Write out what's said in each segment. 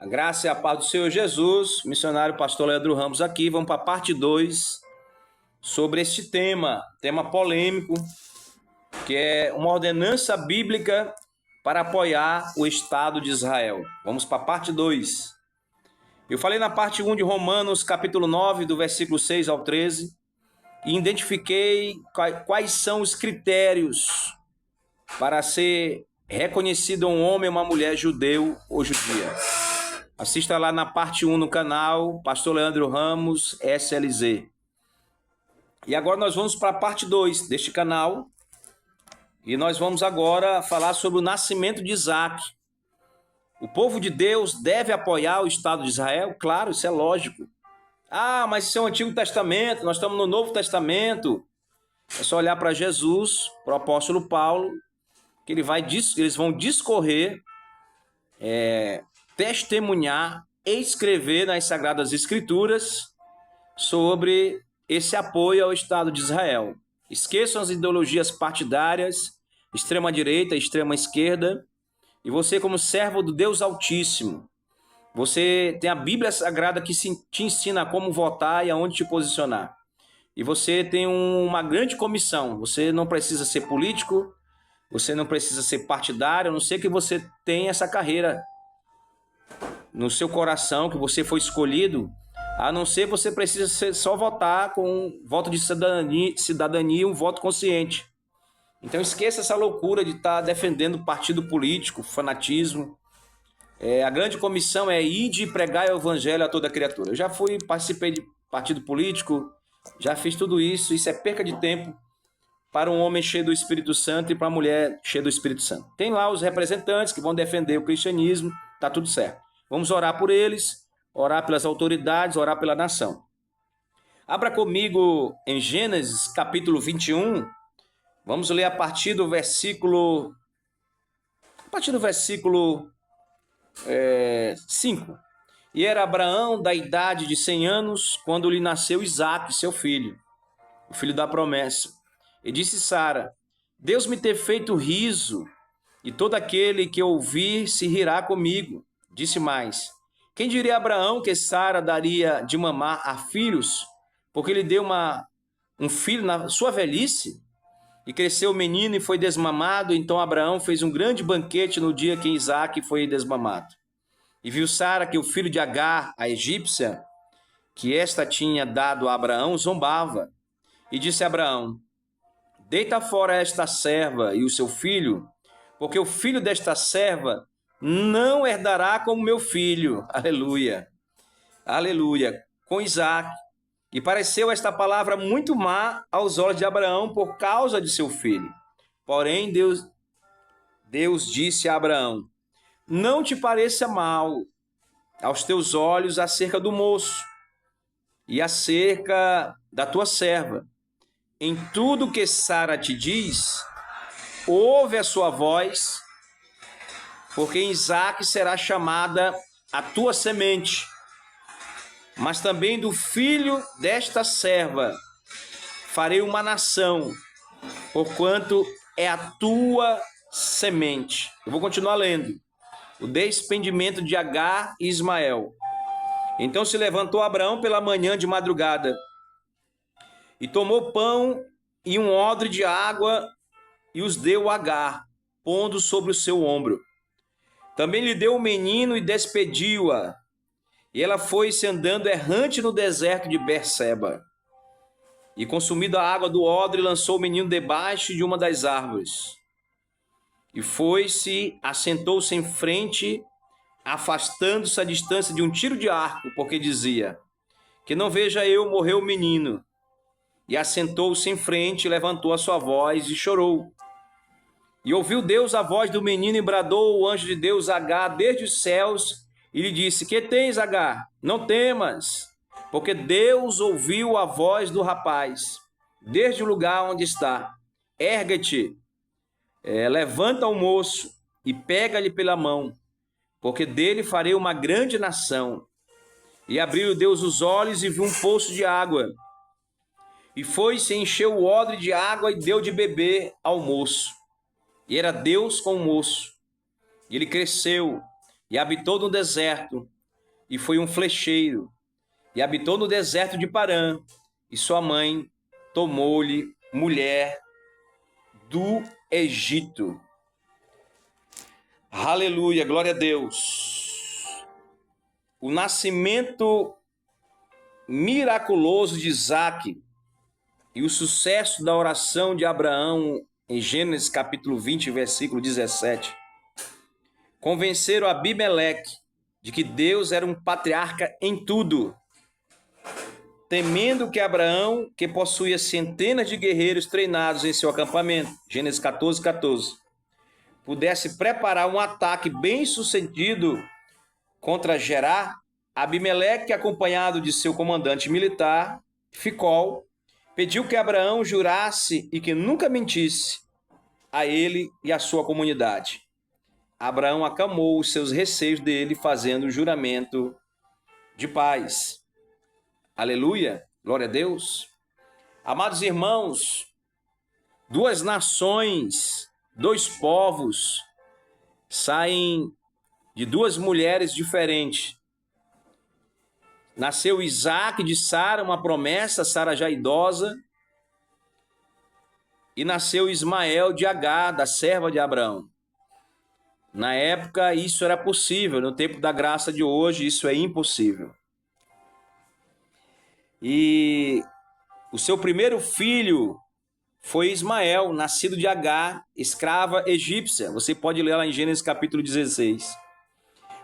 A graça e a paz do Senhor Jesus, missionário pastor Leandro Ramos aqui. Vamos para a parte 2 sobre este tema polêmico, que é uma ordenança bíblica para apoiar o Estado de Israel. Vamos para a parte 2. Eu falei na parte 1 de Romanos, capítulo 9, do versículo 6 ao 13, e identifiquei quais são os critérios para ser reconhecido um homem ou uma mulher judeu ou judia. Assista lá na parte 1 no canal, pastor Leandro Ramos, SLZ. E agora nós vamos para a parte 2 deste canal. E nós vamos agora falar sobre o nascimento de Isaac. O povo de Deus deve apoiar o Estado de Israel? Claro, isso é lógico. Ah, mas isso é o Antigo Testamento, nós estamos no Novo Testamento. É só olhar para Jesus, para o apóstolo Paulo, que eles vão discorrer, testemunhar e escrever nas Sagradas Escrituras sobre esse apoio ao Estado de Israel. Esqueçam as ideologias partidárias, extrema-direita, extrema-esquerda, e você, como servo do Deus Altíssimo, você tem a Bíblia Sagrada que te ensina como votar e aonde te posicionar. E você tem uma grande comissão. Você não precisa ser político, você não precisa ser partidário, a não ser que você tenha essa carreira no seu coração, que você foi escolhido, a não ser você precisa só votar com um voto de cidadania e um voto consciente. Então esqueça essa loucura de estar defendendo partido político, fanatismo. A grande comissão é ir e pregar o evangelho a toda criatura. Eu já participei de partido político, já fiz tudo isso. Isso é perca de tempo para um homem cheio do Espírito Santo e para uma mulher cheia do Espírito Santo. Tem lá os representantes que vão defender o cristianismo, tá tudo certo. Vamos orar por eles, orar pelas autoridades, orar pela nação. Abra comigo em Gênesis capítulo 21. Vamos ler a partir do versículo 5. E era Abraão da idade de 100 anos, quando lhe nasceu Isaque, seu filho, o filho da promessa. E disse Sara: Deus me ter feito riso, e todo aquele que ouvir se rirá comigo. Disse mais: quem diria a Abraão que Sara daria de mamar a filhos, porque lhe deu um filho na sua velhice? E cresceu o menino e foi desmamado. Então Abraão fez um grande banquete no dia que Isaque foi desmamado. E viu Sara que o filho de Agar, a egípcia, que esta tinha dado a Abraão, zombava. E disse a Abraão: deita fora esta serva e o seu filho, porque o filho desta serva não herdará como meu filho. Aleluia. Aleluia. Com Isaque. E pareceu esta palavra muito má aos olhos de Abraão por causa de seu filho. Porém, Deus disse a Abraão: não te pareça mal aos teus olhos acerca do moço e acerca da tua serva. Em tudo que Sara te diz, ouve a sua voz, porque em Isaque será chamada a tua semente, mas também do filho desta serva farei uma nação, porquanto é a tua semente. Eu vou continuar lendo. O despendimento de Agar e Ismael. Então se levantou Abraão pela manhã de madrugada, e tomou pão e um odre de água, e os deu a Agar, pondo sobre o seu ombro. Também lhe deu o menino e despediu-a. E ela foi-se andando errante no deserto de Berseba. E consumida a água do odre, lançou o menino debaixo de uma das árvores. E foi-se, assentou-se em frente, afastando-se a distância de um tiro de arco, porque dizia: que não veja eu morrer o menino. E assentou-se em frente, levantou a sua voz e chorou. E ouviu Deus a voz do menino e bradou o anjo de Deus a Agar desde os céus e lhe disse: que tens, Agar? Não temas, porque Deus ouviu a voz do rapaz desde o lugar onde está. Ergue-te, levanta o moço e pega-lhe pela mão, porque dele farei uma grande nação. E abriu Deus os olhos e viu um poço de água. E foi-se, encheu o odre de água e deu de beber ao moço. E era Deus com o moço. E ele cresceu e habitou no deserto e foi um flecheiro, e habitou no deserto de Parã, e sua mãe tomou-lhe mulher do Egito. Aleluia, glória a Deus. O nascimento miraculoso de Isaque e o sucesso da oração de Abraão em Gênesis capítulo 20, versículo 17, convenceram Abimeleque de que Deus era um patriarca em tudo. Temendo que Abraão, que possuía centenas de guerreiros treinados em seu acampamento, Gênesis 14, 14, pudesse preparar um ataque bem-sucedido contra Gerar, Abimeleque, acompanhado de seu comandante militar, Ficol, pediu que Abraão jurasse e que nunca mentisse a ele e a sua comunidade. Abraão acalmou os seus receios dele, fazendo um juramento de paz. Aleluia, glória a Deus. Amados irmãos, duas nações, dois povos saem de duas mulheres diferentes. Nasceu Isaque de Sara, uma promessa, Sara já idosa, e nasceu Ismael de Agar, da serva de Abraão. Na época isso era possível, no tempo da graça de hoje isso é impossível. E o seu primeiro filho foi Ismael, nascido de Agar, escrava egípcia. Você pode ler lá em Gênesis capítulo 16.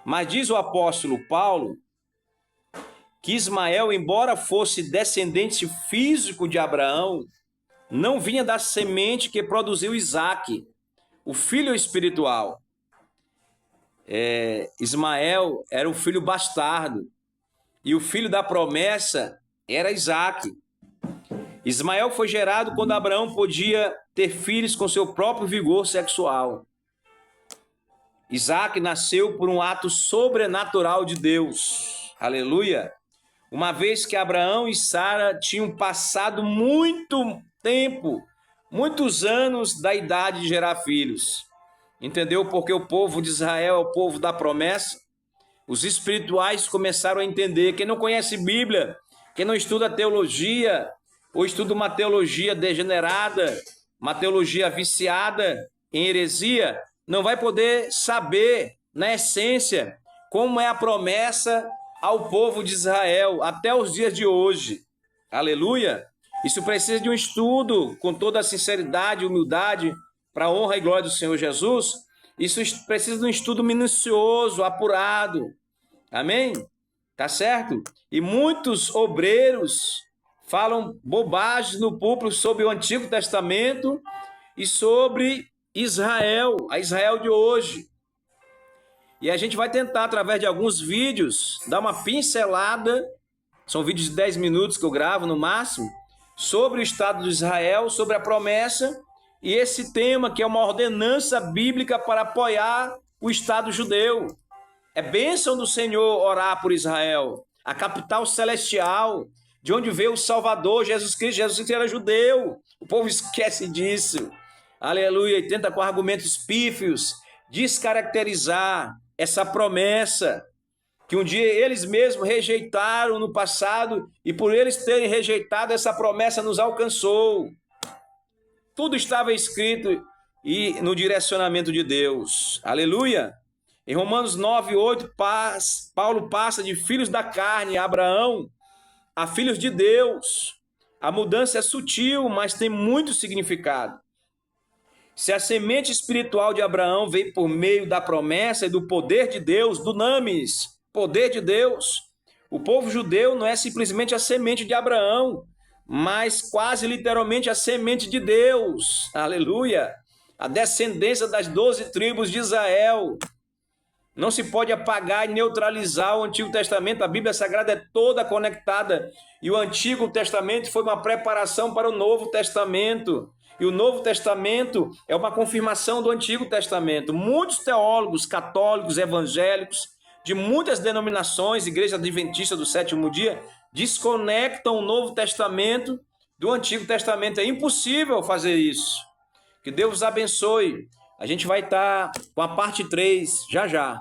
Mas diz o apóstolo Paulo que Ismael, embora fosse descendente físico de Abraão, não vinha da semente que produziu Isaque, o filho espiritual. Ismael era o filho bastardo e o filho da promessa era Isaque. Ismael foi gerado quando Abraão podia ter filhos com seu próprio vigor sexual. Isaque nasceu por um ato sobrenatural de Deus. Aleluia! Uma vez que Abraão e Sara tinham passado muito tempo, muitos anos da idade de gerar filhos. Entendeu? Porque o povo de Israel é o povo da promessa. Os espirituais começaram a entender. Quem não conhece Bíblia, quem não estuda teologia, ou estuda uma teologia degenerada, uma teologia viciada em heresia, não vai poder saber, na essência, como é a promessa ao povo de Israel até os dias de hoje. Aleluia! Isso precisa de um estudo com toda a sinceridade e humildade para a honra e glória do Senhor Jesus. Isso precisa de um estudo minucioso, apurado. Amém? Tá certo? E muitos obreiros falam bobagens no púlpito sobre o Antigo Testamento e sobre Israel, a Israel de hoje. E a gente vai tentar, através de alguns vídeos, dar uma pincelada, são vídeos de 10 minutos que eu gravo no máximo, sobre o Estado de Israel, sobre a promessa, e esse tema que é uma ordenança bíblica para apoiar o Estado judeu. É bênção do Senhor orar por Israel, a capital celestial, de onde veio o Salvador, Jesus Cristo. Jesus Cristo era judeu, o povo esquece disso. Aleluia, e tenta com argumentos pífios descaracterizar essa promessa que um dia eles mesmos rejeitaram no passado, e por eles terem rejeitado, essa promessa nos alcançou. Tudo estava escrito e no direcionamento de Deus. Aleluia! Em Romanos 9:8, Paulo passa de filhos da carne, Abraão, a filhos de Deus. A mudança é sutil, mas tem muito significado. Se a semente espiritual de Abraão veio por meio da promessa e do poder de Deus, dunamis, poder de Deus, o povo judeu não é simplesmente a semente de Abraão, mas quase literalmente a semente de Deus. Aleluia! A descendência das 12 tribos de Israel. Não se pode apagar e neutralizar o Antigo Testamento. A Bíblia Sagrada é toda conectada. E o Antigo Testamento foi uma preparação para o Novo Testamento. E o Novo Testamento é uma confirmação do Antigo Testamento. Muitos teólogos católicos, evangélicos, de muitas denominações, Igreja Adventista do Sétimo Dia, desconectam o Novo Testamento do Antigo Testamento. É impossível fazer isso. Que Deus os abençoe. A gente vai estar com a parte 3 já já.